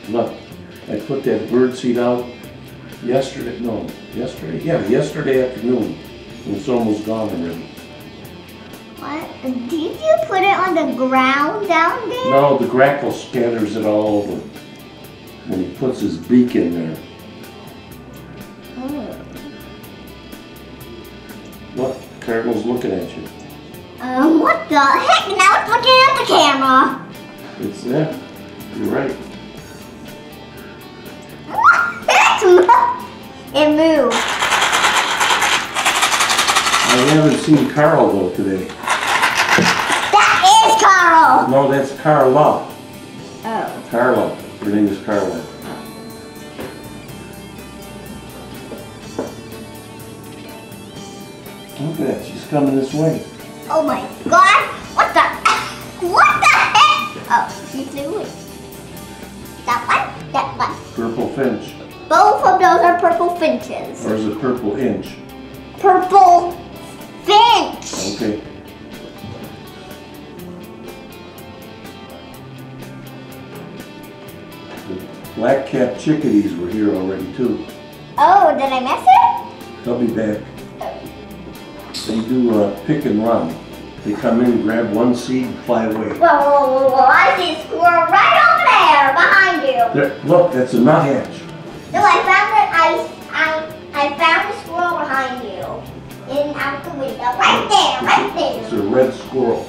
Look, I put that bird seed out yesterday afternoon. And it's almost gone already. What? Did you put it on the ground down there? No, the grackle scatters it all over when he puts his beak in there. Look, the cardinal's looking at you. What the heck? Now it's looking at the camera. It's there. You're right. It moved. I haven't seen Carl though today. That is Carl. No, that's Carla. Oh. Carla. Her name is Carla. Look at that. She's coming this way. Oh my God! What the heck? Oh, she flew in. That one? That one. Purple finch. Both of those are purple finches. Or is it purple inch? Purple finch. Okay. The black-capped chickadees were here already too. Oh, did I miss it? They'll be back. They do pick and run. They come in, grab one seed, and fly away. Whoa, I see a squirrel right over there behind you. There, look, that's a nuthatch. No, I found it. I found the squirrel behind you. In out the window. Right there, right there. It's a red squirrel.